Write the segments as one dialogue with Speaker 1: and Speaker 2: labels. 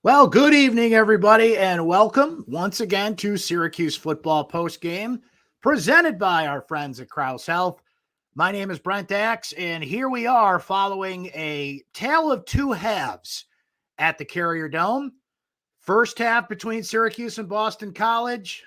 Speaker 1: Well, good evening, everybody, and welcome once again to Syracuse Football Postgame, presented by our friends at Krause Health. My name is Brent Axe, and here we are following a tale of two halves at the Carrier Dome. First half between Syracuse and Boston College.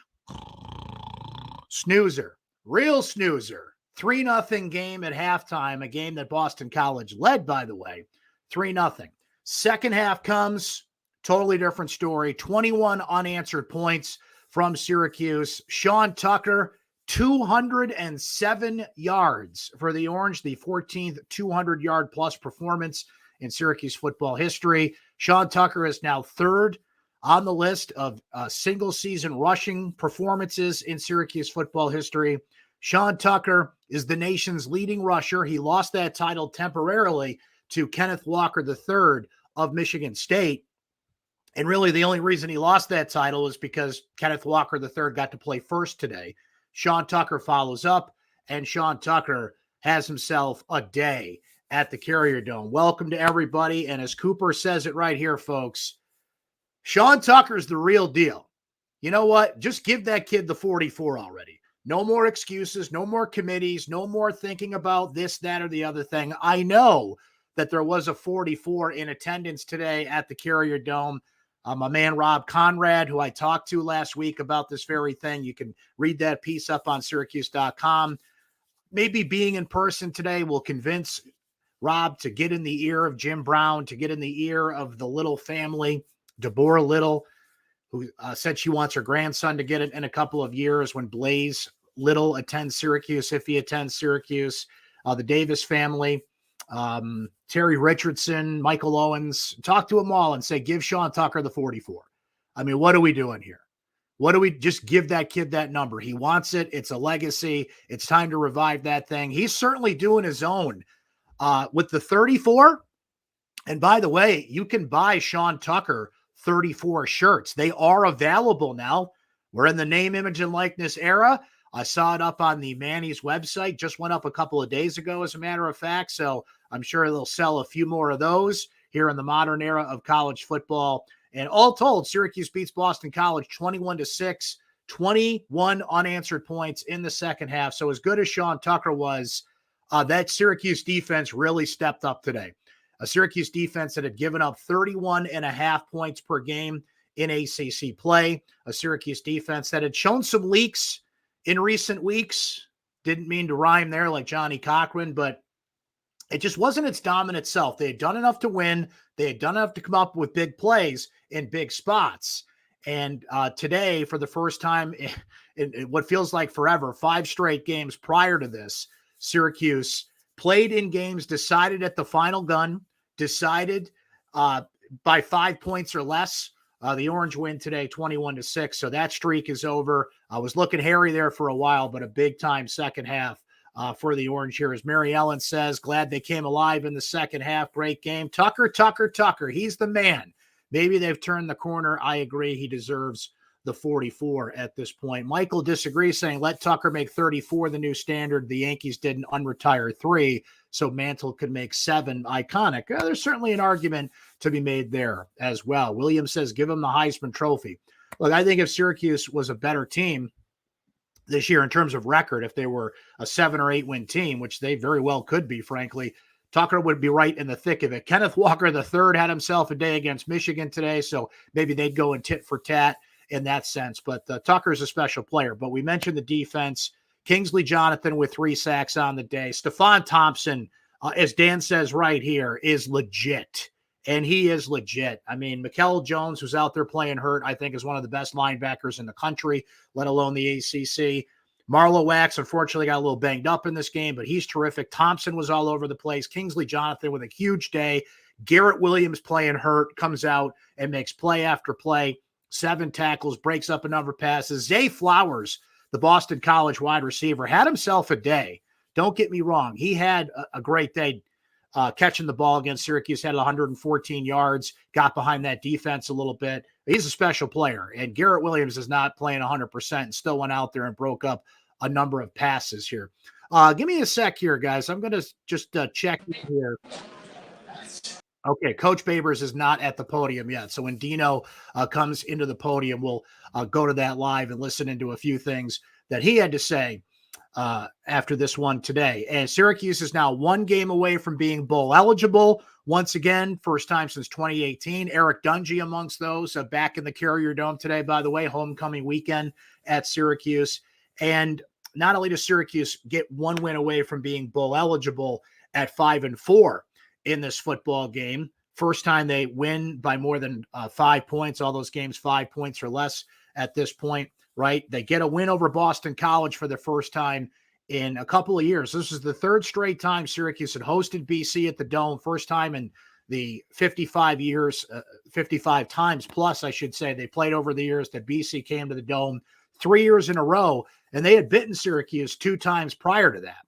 Speaker 1: Snoozer, real snoozer. 3-0 game at halftime, a game that Boston College led, by the way, 3-0. Second half comes. Totally different story. 21 unanswered points from Syracuse. Sean Tucker, 207 yards for the Orange, the 14th 200-yard plus performance in Syracuse football history. Sean Tucker is now third on the list of single-season rushing performances in Syracuse football history. Sean Tucker is the nation's leading rusher. He lost that title temporarily to Kenneth Walker III of Michigan State. And really, the only reason he lost that title is because Kenneth Walker III got to play first today. Sean Tucker follows up, and Sean Tucker has himself a day at the Carrier Dome. Welcome to everybody. And as Cooper says it right here, folks, Sean Tucker's the real deal. You know what? Just give that kid the 44 already. No more excuses, no more committees, no more thinking about this, that, or the other thing. I know that there was a 44 in attendance today at the Carrier Dome. My man Rob Conrad, who I talked to last week about this very thing. You can read that piece up on syracuse.com. Maybe being in person today will convince Rob to get in the ear of Jim Brown, to get in the ear of the Little family, Deborah Little, who said she wants her grandson to get it in a couple of years when Blaze Little attends Syracuse, if he attends Syracuse. The Davis family, Terry Richardson, Michael Owens, talk to them all and say, give Sean Tucker the 44. I mean, what are we doing here? What do we just give that kid that number? He wants it. It's a legacy. It's time to revive that thing. He's certainly doing his own with the 34. And by the way, you can buy Sean Tucker 34 shirts. They are available now. We're in the name, image, and likeness era. I saw it up on the Manny's website. Just went up a couple of days ago, as a matter of fact. So I'm sure they'll sell a few more of those here in the modern era of college football. And all told, Syracuse beats Boston College 21-6, 21 unanswered points in the second half. So as good as Sean Tucker was, that Syracuse defense really stepped up today. A Syracuse defense that had given up 31.5 points per game in ACC play. A Syracuse defense that had shown some leaks in recent weeks. Didn't mean to rhyme there like Johnny Cochran, but it just wasn't its dominant self. They had done enough to win. They had done enough to come up with big plays in big spots. And today, for the first time in what feels like forever, 5 straight games prior to this, Syracuse played in games decided at the final gun, decided by 5 points or less. The Orange win today, 21-6. So that streak is over. I was looking hairy there for a while, but a big-time second half for the Orange here. As Mary Ellen says, glad they came alive in the second half. Great game. Tucker. He's the man. Maybe they've turned the corner. I agree. He deserves the 44 at this point. Michael disagrees, saying, let Tucker make 34 the new standard. The Yankees didn't unretire 3, so Mantle could make 7 iconic. There's certainly an argument to be made there as well. Williams says, give him the Heisman Trophy. Look, I think if Syracuse was a better team this year in terms of record, if they were a 7 or 8 win team, which they very well could be, frankly, Tucker would be right in the thick of it. Kenneth Walker III had himself a day against Michigan today, so maybe they'd go in tit for tat in that sense. But Tucker's a special player. But we mentioned the defense. Kingsley Jonathan with 3 sacks on the day. Stephon Thompson, as Dan says right here, is legit. And he is legit. I mean, Mikel Jones, who's out there playing hurt, I think is one of the best linebackers in the country, let alone the ACC. Marlowe Wax, unfortunately, got a little banged up in this game, but he's terrific. Thompson was all over the place. Kingsley Jonathan with a huge day. Garrett Williams playing hurt, comes out and makes play after play. 7 tackles, breaks up a number of passes. Zay Flowers, the Boston College wide receiver, had himself a day. Don't get me wrong. He had a great day catching the ball against Syracuse, had 114 yards, got behind that defense a little bit. He's a special player. And Garrett Williams is not playing 100% and still went out there and broke up a number of passes here. Give me a sec here, guys. I'm going to just check here. Okay, Coach Babers is not at the podium yet. So when Dino comes into the podium, we'll go to that live and listen into a few things that he had to say after this one today. And Syracuse is now one game away from being bowl eligible. Once again, first time since 2018. Eric Dungy amongst those back in the Carrier Dome today, by the way, homecoming weekend at Syracuse. And not only does Syracuse get one win away from being bowl eligible at 5-4 in this football game. First time they win by more than 5 points. All those games, 5 points or less at this point, right? They get a win over Boston College for the first time in a couple of years. This is the third straight time Syracuse had hosted BC at the Dome. First time in the 55 years, 55 times plus, I should say, they played over the years that BC came to the Dome 3 years in a row. And they had bitten Syracuse 2 times prior to that.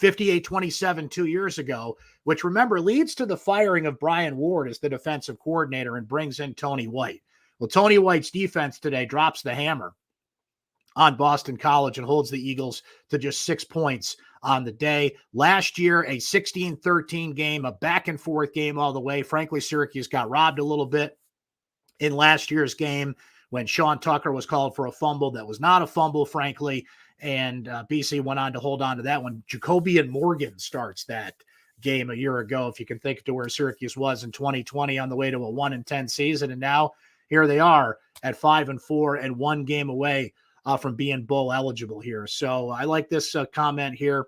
Speaker 1: 58-27 2 years ago, which, remember, leads to the firing of Brian Ward as the defensive coordinator and brings in Tony White. Well, Tony White's defense today drops the hammer on Boston College and holds the Eagles to just 6 points on the day. Last year, a 16-13 game, a back-and-forth game all the way. Frankly, Syracuse got robbed a little bit in last year's game when Sean Tucker was called for a fumble that was not a fumble, frankly. And BC went on to hold on to that one. Jacobian Morgan starts that game a year ago, if you can think to where Syracuse was in 2020 on the way to a 1-10 season. And now here they are at 5-4 and one game away from being bowl eligible here. So I like this comment here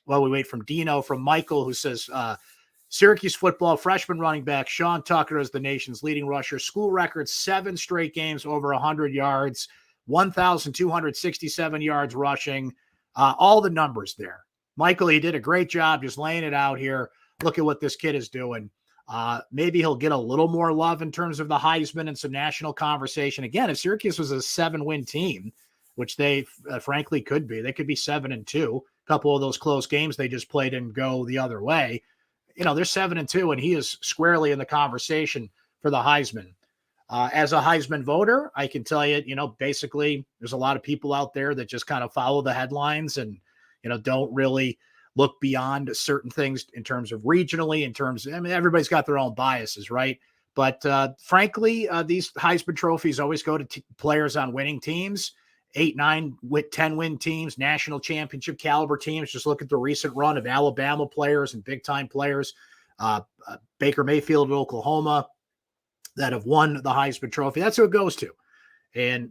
Speaker 1: while we wait from Dino, from Michael, who says, Syracuse football freshman running back Sean Tucker is the nation's leading rusher. School record, 7 straight games over 100 yards. 1,267 yards rushing, all the numbers there. Michael, he did a great job just laying it out here. Look at what this kid is doing. Maybe he'll get a little more love in terms of the Heisman and some national conversation. Again, if Syracuse was a 7-win team, which they frankly could be, they could be 7-2. A couple of those close games they just played and go the other way. You know, they're 7-2, and he is squarely in the conversation for the Heisman. As a Heisman voter, I can tell you, basically there's a lot of people out there that just kind of follow the headlines and, don't really look beyond certain things in terms of regionally, everybody's got their own biases, right? But frankly, these Heisman trophies always go to players on winning teams, 8, 9, 10-win teams, national championship caliber teams. Just look at the recent run of Alabama players and big-time players, Baker Mayfield at Oklahoma, that have won the Heisman Trophy. That's who it goes to. And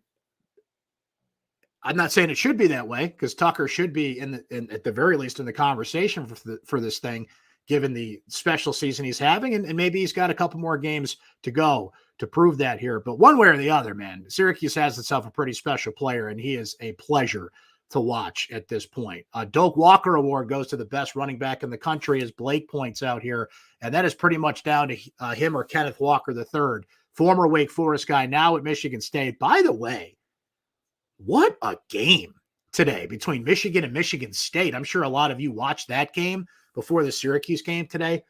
Speaker 1: I'm not saying it should be that way, because Tucker should be at the very least in the conversation for this thing, given the special season he's having. And maybe he's got a couple more games to go to prove that here. But one way or the other, man, Syracuse has itself a pretty special player, and he is a pleasure to watch at this point. Doak Walker Award goes to the best running back in the country, as Blake points out here, and that is pretty much down to him or Kenneth Walker III, former Wake Forest guy, now at Michigan State. By the way, what a game today between Michigan and Michigan State. I'm sure a lot of you watched that game before the Syracuse game today.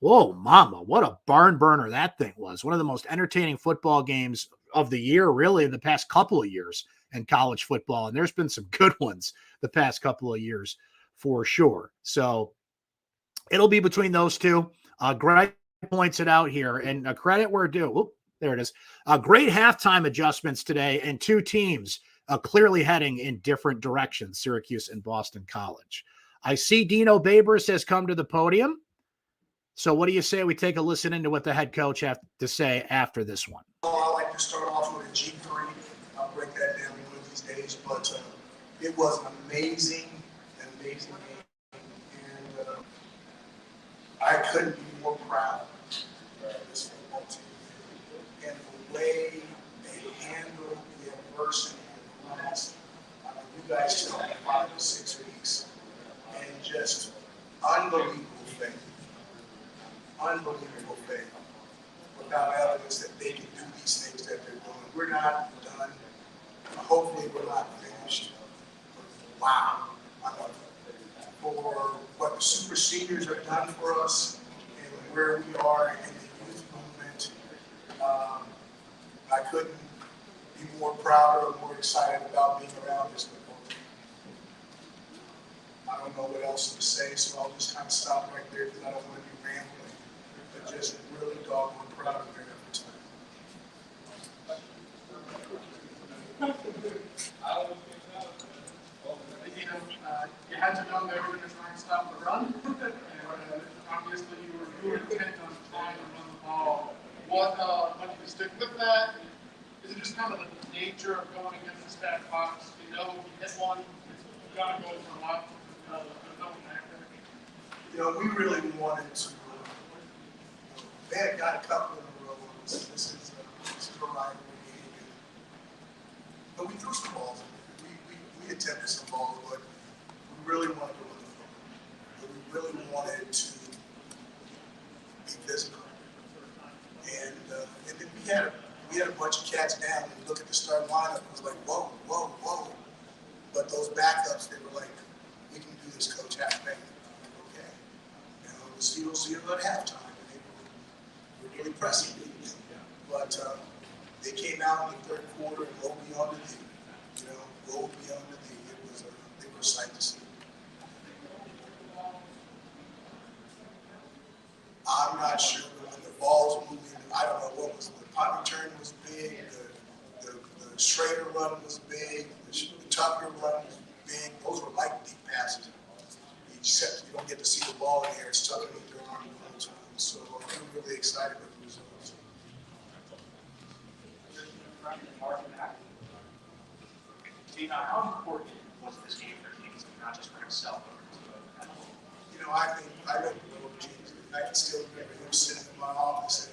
Speaker 1: Whoa, mama, what a barn burner that thing was. One of the most entertaining football games of the year, really, in the past couple of years in college football. And there's been some good ones the past couple of years for sure. So it'll be between those two. Greg points it out here, and credit where due. Whoop, there it is. Great halftime adjustments today, and two teams clearly heading in different directions, Syracuse and Boston College. I see Dino Babers has come to the podium. So what do you say we take a listen into what the head coach has to say after this one?
Speaker 2: I like to start off with a G3. I'll break that down one of these days. But it was an amazing game. And I couldn't be more proud of this football team. And the way they handled the adversity in the last, you guys still have 5 to 6 weeks. And just unbelievable faith. Unbelievable faith, without evidence that they can do these things that they're doing. We're not done. Hopefully we're not finished. Wow. For what the super seniors have done for us and where we are in the youth movement, I couldn't be more proud or more excited about being around this football team. I don't know what else to say, so I'll just kind of stop right there because I don't want to be rambling. But just doggone proud of their efforts.
Speaker 3: You had to know they were going to try and stop the run, and obviously you were intent on trying to run the ball. What led you to stick with that? Is it just kind of the nature of going against the stacked box? You know, you hit one, you got to go for a lot. There's no one back there.
Speaker 2: We really wanted to. They had got a couple in a row. This is a rivalry game, but we threw some balls. We attempted some balls, but we really wanted to win the football. But we really wanted to be physical, and then we had a bunch of cats down. When you look at the starting lineup, it was like whoa, whoa, whoa. But those backups, they were like, we can do this, coach. Halfway. Okay. We'll see you at halftime. And they were really pressing me. But they came out in the third quarter and go beyond the D. Go beyond the D. They were a sight to see. I'm not sure, but when the ball's moving, I don't know what was. The punt return was big. The Schrader run was big. The Tucker run was big. Those were like deep passes. You don't get to see the ball in the air. It's tucking into your arm the whole time. So I'm really excited with the results.
Speaker 4: Dino, how important was this game for Kingsley, not just for himself, but for the whole?
Speaker 2: I think I can still remember him sitting in my office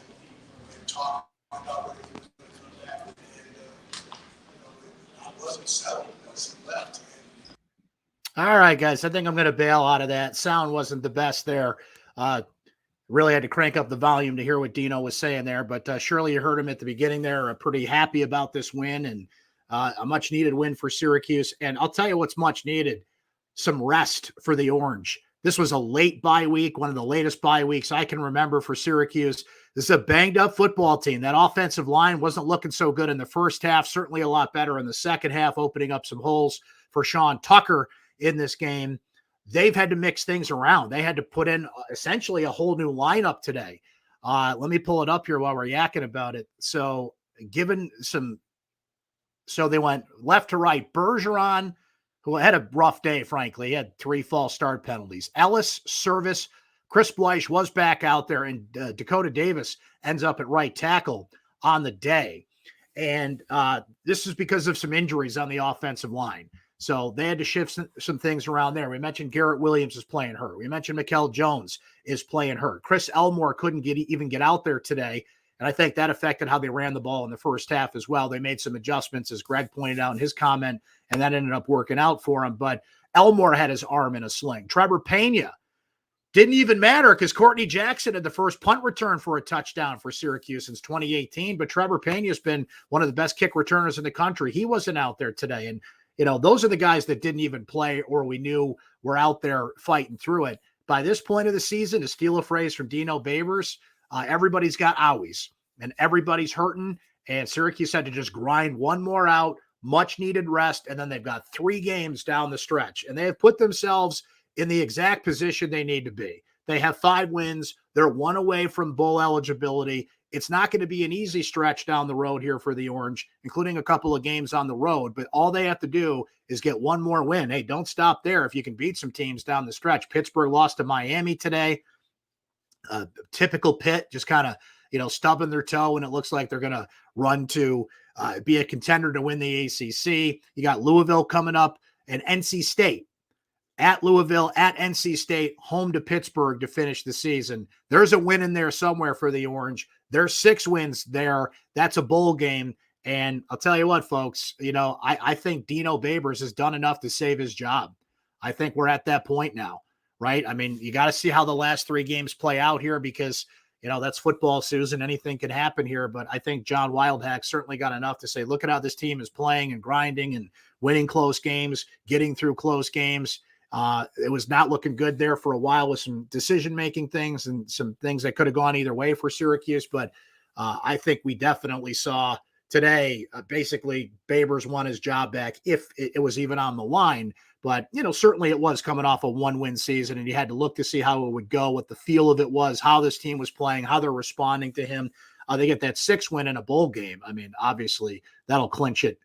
Speaker 2: and talking about whether he was going to come back. And I wasn't settled once he left.
Speaker 1: All right, guys, I think I'm going to bail out of that. Sound wasn't the best there. Really had to crank up the volume to hear what Dino was saying there, but surely you heard him at the beginning there. Pretty happy about this win and a much needed win for Syracuse. And I'll tell you what's much needed, some rest for the Orange. This was a late bye week, one of the latest bye weeks I can remember for Syracuse. This is a banged up football team. That offensive line wasn't looking so good in the first half, certainly a lot better in the second half, opening up some holes for Sean Tucker in this game. They've had to mix things around. They had to put in essentially a whole new lineup today. Let me pull it up here while we're yakking about it. So they went left to right. Bergeron, who had a rough day, frankly. He had 3 false start penalties. Ellis, Service, Chris Bleich was back out there, and Dakota Davis ends up at right tackle on the day. And this is because of some injuries on the offensive line. So they had to shift some things around there. We mentioned Garrett Williams is playing hurt. We mentioned Mikel Jones is playing hurt. Chris Elmore couldn't even get out there today. And I think that affected how they ran the ball in the first half as well. They made some adjustments, as Greg pointed out in his comment, and that ended up working out for him. But Elmore had his arm in a sling. Trevor Pena didn't even matter because Courtney Jackson had the first punt return for a touchdown for Syracuse since 2018. But Trevor Pena has been one of the best kick returners in the country. He wasn't out there today. And those are the guys that didn't even play or we knew were out there fighting through it. By this point of the season, to steal a phrase from Dino Babers, everybody's got owies and everybody's hurting. And Syracuse had to just grind one more out, much needed rest. And then they've got 3 games down the stretch. And they have put themselves in the exact position they need to be. They have 5 wins. They're 1 away from bowl eligibility. It's not going to be an easy stretch down the road here for the Orange, including a couple of games on the road. But all they have to do is get 1 more win. Hey, don't stop there if you can beat some teams down the stretch. Pittsburgh lost to Miami today. Typical Pitt, just kind of, stubbing their toe, and it looks like they're going to run to be a contender to win the ACC. You got Louisville coming up and NC State. At Louisville, at NC State, home to Pittsburgh to finish the season. There's a win in there somewhere for the Orange. There's 6 wins there. That's a bowl game. And I'll tell you what, folks, I think Dino Babers has done enough to save his job. I think we're at that point now, right? I mean, you got to see how the last 3 games play out here because, that's football, Susan. Anything can happen here. But I think John Wildhack certainly got enough to say, look at how this team is playing and grinding and winning close games, getting through close games. It was not looking good there for a while with some decision-making things and some things that could have gone either way for Syracuse. But I think we definitely saw today, basically Babers won his job back if it was even on the line. But, certainly it was coming off a 1-win season, and you had to look to see how it would go, what the feel of it was, how this team was playing, how they're responding to him. They get that 6 win in a bowl game. I mean, obviously that'll clinch it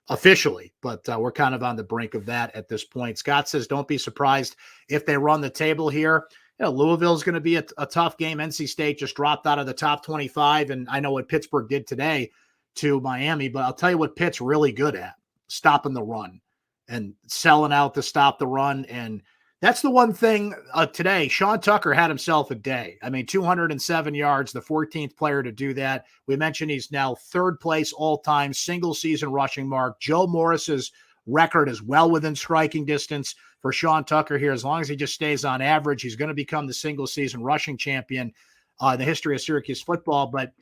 Speaker 1: officially, but we're kind of on the brink of that at this point. Scott says, don't be surprised if they run the table here. Louisville's going to be a tough game. NC State just dropped out of the top 25, and I know what Pittsburgh did today to Miami, but I'll tell you what Pitt's really good at, stopping the run and selling out to stop the run. And that's the one thing today. Sean Tucker had himself a day. I mean, 207 yards, the 14th player to do that. We mentioned he's now third place all-time single-season rushing mark. Joe Morris's record is well within striking distance for Sean Tucker here. As long as he just stays on average, he's going to become the single-season rushing champion in the history of Syracuse football. But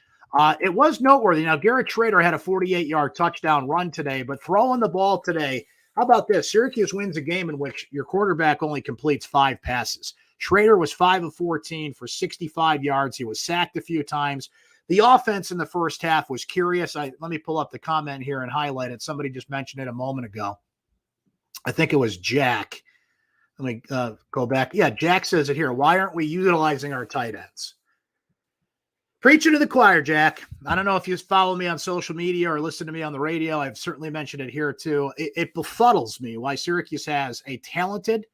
Speaker 1: it was noteworthy. Now, Garrett Schrader had a 48-yard touchdown run today, but throwing the ball today, how about this? Syracuse wins a game in which your quarterback only completes 5 passes. Schrader was 5 of 14 for 65 yards. He was sacked a few times. The offense in the first half was curious. Let me pull up the comment here and highlight it. Somebody just mentioned it a moment ago. I think it was Jack. Let me go back. Yeah, Jack says it here. Why aren't we utilizing our tight ends? Preaching to the choir, Jack. I don't know if you follow me on social media or listen to me on the radio. I've certainly mentioned it here too. It befuddles me why Syracuse has a talented,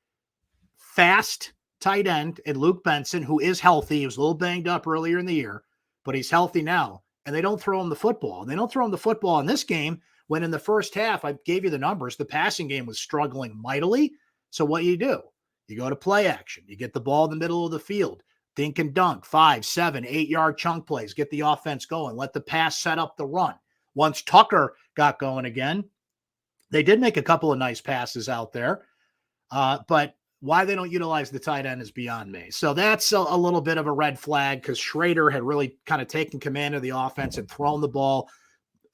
Speaker 1: fast tight end in Luke Benson, who is healthy. He was a little banged up earlier in the year, but he's healthy now. And they don't throw him the football. They don't throw him the football in this game when in the first half, I gave you the numbers, the passing game was struggling mightily. So what you do? You go to play action. You get the ball in the middle of the field. Dink and dunk, 5, 7, 8-yard chunk plays, get the offense going, let the pass set up the run. Once Tucker got going again, they did make a couple of nice passes out there, but why they don't utilize the tight end is beyond me. So that's a little bit of a red flag because Schrader had really kind of taken command of the offense and thrown the ball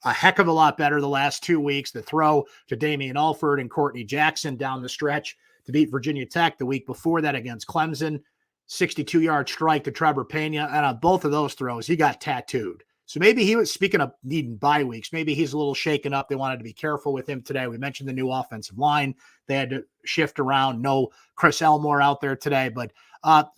Speaker 1: a heck of a lot better the last 2 weeks. The throw to Damian Alford and Courtney Jackson down the stretch to beat Virginia Tech the week before that against Clemson. 62-yard strike to Trevor Pena, and on both of those throws, he got tattooed. So maybe he was, speaking of needing bye weeks, maybe he's a little shaken up. They wanted to be careful with him today. We mentioned the new offensive line. They had to shift around. No Chris Elmore out there today, but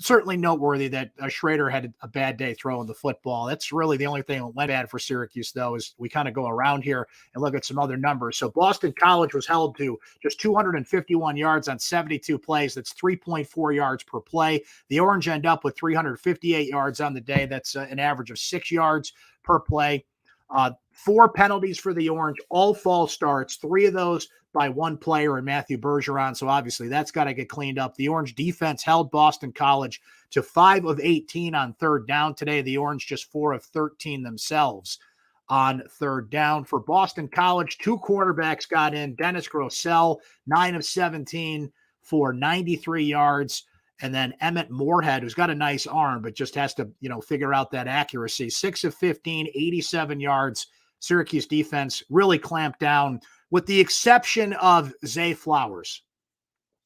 Speaker 1: certainly noteworthy that Schrader had a bad day throwing the football. That's really the only thing that went bad for Syracuse, though, is we kind of go around here and look at some other numbers. So Boston College was held to just 251 yards on 72 plays. That's 3.4 yards per play. The Orange end up with 358 yards on the day. That's an average of 6 yards per play. 4 penalties for the Orange, all false starts, 3 of those by one player in Matthew Bergeron. So obviously that's got to get cleaned up. The Orange defense held Boston College to 5 of 18 on third down today. The Orange just 4 of 13 themselves on third down. For Boston College, 2 quarterbacks got in. Dennis Grossell, 9 of 17 for 93 yards. And then Emmett Moorhead, who's got a nice arm, but just has to, figure out that accuracy. 6 of 15, 87 yards. Syracuse defense really clamped down, with the exception of Zay Flowers,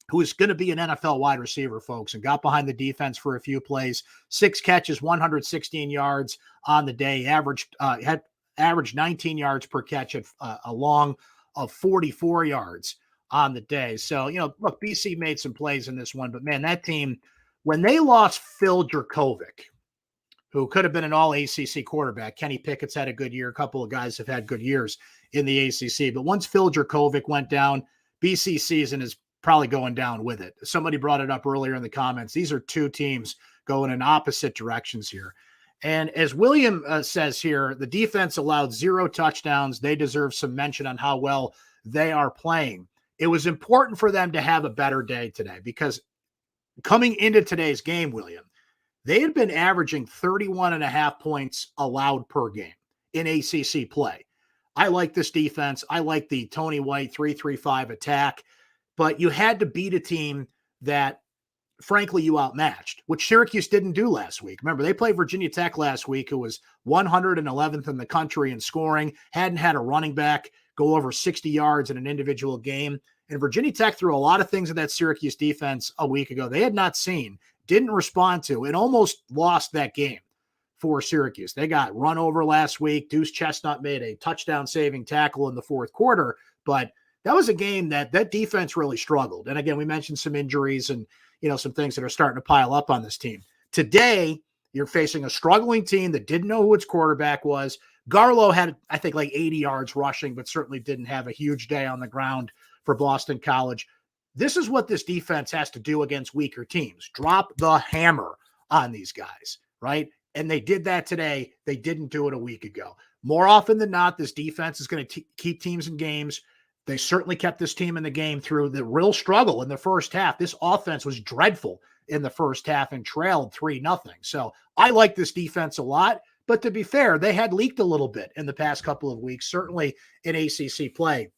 Speaker 1: who is going to be an NFL wide receiver, folks, and got behind the defense for a few plays. 6 catches, 116 yards on the day. Had averaged 19 yards per catch at a long of 44 yards on the day. So, look, BC made some plays in this one, but man, that team, when they lost Phil Dracovic, who could have been an all-ACC quarterback. Kenny Pickett's had a good year. A couple of guys have had good years in the ACC. But once Phil Dracovic went down, BC season is probably going down with it. Somebody brought it up earlier in the comments. These are 2 teams going in opposite directions here. And as William says here, the defense allowed 0 touchdowns. They deserve some mention on how well they are playing. It was important for them to have a better day today because coming into today's game, William, they had been averaging 31.5 points allowed per game in ACC play. I like this defense. I like the Tony White 3-3-5 attack, but you had to beat a team that, frankly, you outmatched, which Syracuse didn't do last week. Remember, they played Virginia Tech last week, who was 111th in the country in scoring, hadn't had a running back go over 60 yards in an individual game. And Virginia Tech threw a lot of things at that Syracuse defense a week ago they had not seen, didn't respond to, and almost lost that game for Syracuse. They got run over last week. Deuce Chestnut made a touchdown-saving tackle in the fourth quarter, but that was a game that defense really struggled. And again, we mentioned some injuries and, some things that are starting to pile up on this team. Today, you're facing a struggling team that didn't know who its quarterback was. Garlow had, I think, like 80 yards rushing, but certainly didn't have a huge day on the ground for Boston College. This is what this defense has to do against weaker teams. Drop the hammer on these guys, right? And they did that today. They didn't do it a week ago. More often than not, this defense is going to keep teams in games. They certainly kept this team in the game through the real struggle in the first half. This offense was dreadful in the first half and trailed 3-0. So I like this defense a lot. But to be fair, they had leaked a little bit in the past couple of weeks, certainly in ACC play,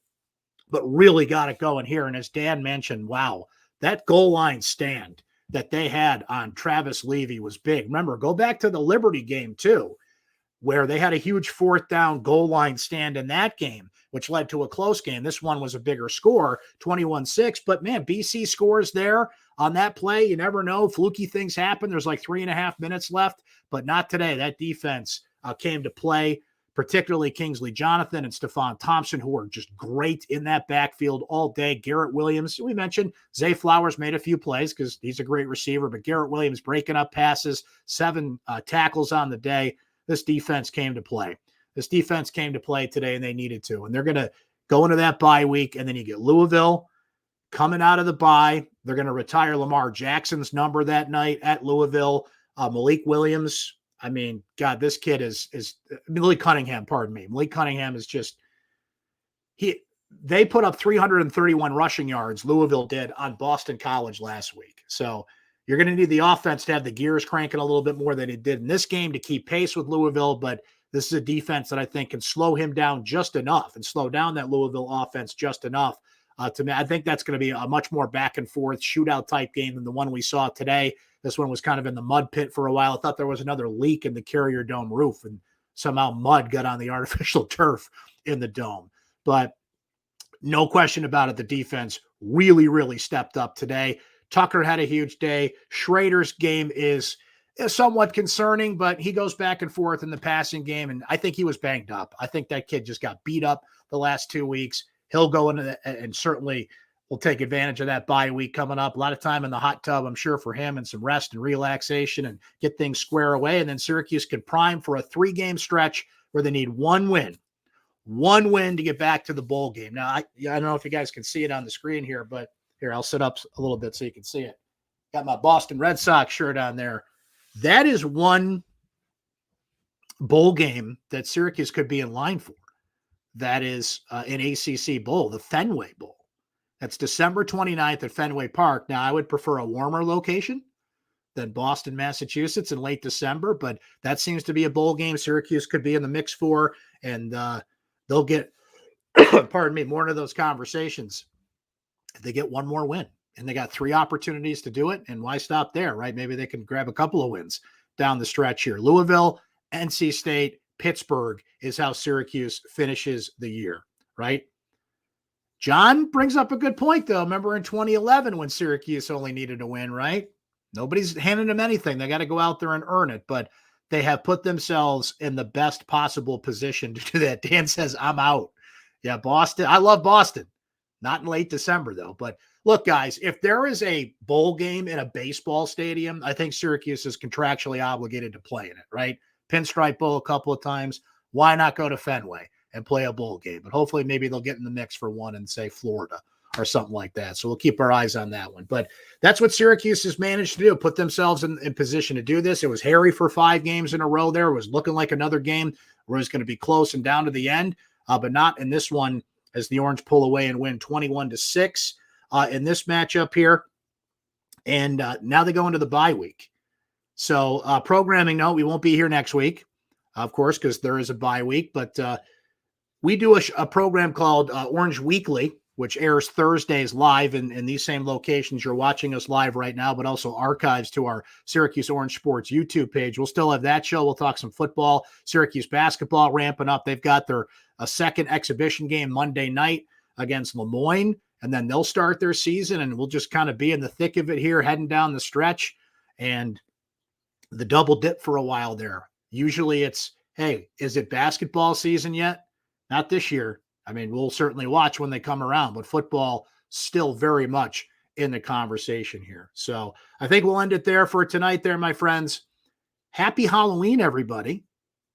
Speaker 1: but really got it going here. And as Dan mentioned, wow, that goal line stand that they had on Travis Levy was big. Remember, go back to the Liberty game too, where they had a huge 4th down goal line stand in that game, which led to a close game. This one was a bigger score, 21-6. But man, BC scores there on that play. You never know. Fluky things happen. There's like 3.5 minutes left, but not today. That defense came to play, particularly Kingsley Jonathan and Stephon Thompson, who were just great in that backfield all day. Garrett Williams, we mentioned, Zay Flowers made a few plays because he's a great receiver, but Garrett Williams breaking up passes, 7 tackles on the day. This defense came to play. This defense came to play today, and they needed to. And they're going to go into that bye week, and then you get Louisville coming out of the bye. They're going to retire Lamar Jackson's number that night at Louisville. Malik Williams, I mean, God, this kid is Malik Cunningham, pardon me. Malik Cunningham is just they put up 331 rushing yards, Louisville did, on Boston College last week. So you're going to need the offense to have the gears cranking a little bit more than it did in this game to keep pace with Louisville, but this is a defense that I think can slow him down just enough and slow down that Louisville offense just enough. To me, I think that's going to be a much more back and forth shootout type game than the one we saw today. This one was kind of in the mud pit for a while. I thought there was another leak in the Carrier Dome roof, and somehow mud got on the artificial turf in the dome. But no question about it, the defense really, really stepped up today. Tucker had a huge day. Schrader's game is somewhat concerning, but he goes back and forth in the passing game, and I think he was banged up. I think that kid just got beat up the last 2 weeks. He'll go into that and certainly will take advantage of that bye week coming up. A lot of time in the hot tub, I'm sure, for him, and some rest and relaxation and get things square away. And then Syracuse can prime for a 3-game stretch where they need one win to get back to the bowl game. Now, I don't know if you guys can see it on the screen here, but here, I'll sit up a little bit so you can see it. Got my Boston Red Sox shirt on there. That is one bowl game that Syracuse could be in line for. That is an ACC bowl, the Fenway Bowl. That's December 29th at Fenway Park. Now, I would prefer a warmer location than Boston, Massachusetts in late December, but that seems to be a bowl game Syracuse could be in the mix for, and they'll get, pardon me, more into those conversations if they get one more win. And they got 3 opportunities to do it, and why stop there, right? Maybe they can grab a couple of wins down the stretch here. Louisville, NC State, Pittsburgh is how Syracuse finishes the year, right? John brings up a good point, though. Remember in 2011 when Syracuse only needed a win, right? Nobody's handing them anything. They got to go out there and earn it, but they have put themselves in the best possible position to do that. Dan says, I'm out. Yeah, Boston. I love Boston. Not in late December, though. But look, guys, if there is a bowl game in a baseball stadium, I think Syracuse is contractually obligated to play in it, right? Pinstripe Bowl a couple of times. Why not go to Fenway and play a bowl game? But hopefully maybe they'll get in the mix for one in, say, Florida or something like that. So we'll keep our eyes on that one. But that's what Syracuse has managed to do, put themselves in position to do this. It was hairy for 5 games in a row there. It was looking like another game where it was going to be close and down to the end, but not in this one as the Orange pull away and win 21-6 in this matchup here. And now they go into the bye week. So programming note, we won't be here next week, of course, because there is a bye week, but we do a program called Orange Weekly, which airs Thursdays live in these same locations. You're watching us live right now, but also archives to our Syracuse Orange Sports YouTube page. We'll still have that show. We'll talk some football. Syracuse basketball ramping up. They've got their second exhibition game Monday night against Lemoyne, and then they'll start their season, and we'll just kind of be in the thick of it here, heading down the stretch. And the double dip for a while there. Usually it's, hey, is it basketball season yet? Not this year. I mean, we'll certainly watch when they come around, but football still very much in the conversation here. So I think we'll end it there for tonight there, my friends. Happy Halloween, everybody.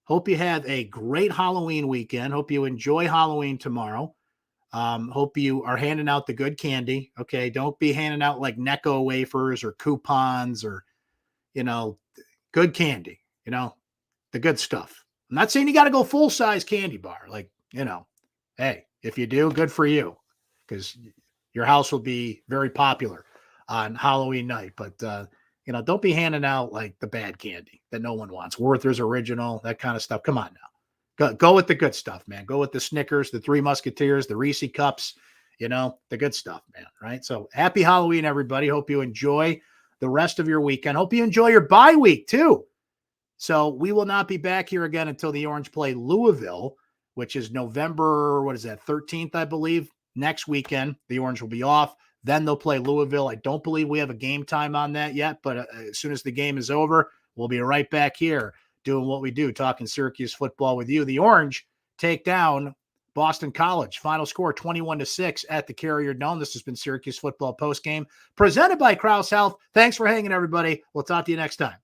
Speaker 1: Hope you have a great Halloween weekend. Hope you enjoy Halloween tomorrow. Hope you are handing out the good candy. Okay. Don't be handing out like Necco wafers or coupons or, good candy, the good stuff. I'm not saying you got to go full size candy bar. Like, hey, if you do, good for you, because your house will be very popular on Halloween night. But, don't be handing out like the bad candy that no one wants. Werther's Original, that kind of stuff. Come on now. Go with the good stuff, man. Go with the Snickers, the Three Musketeers, the Reese Cups, the good stuff, man. Right? So happy Halloween, everybody. Hope you enjoy the rest of your weekend. Hope you enjoy your bye week too. So we will not be back here again until the Orange play Louisville, which is November, 13th, I believe. Next weekend, the Orange will be off. Then they'll play Louisville. I don't believe we have a game time on that yet, but as soon as the game is over, we'll be right back here doing what we do, talking Syracuse football with you. The Orange take down Boston College. Final score 21-6 at the Carrier Dome. This has been Syracuse Football Postgame presented by Krause Health. Thanks for hanging, everybody. We'll talk to you next time.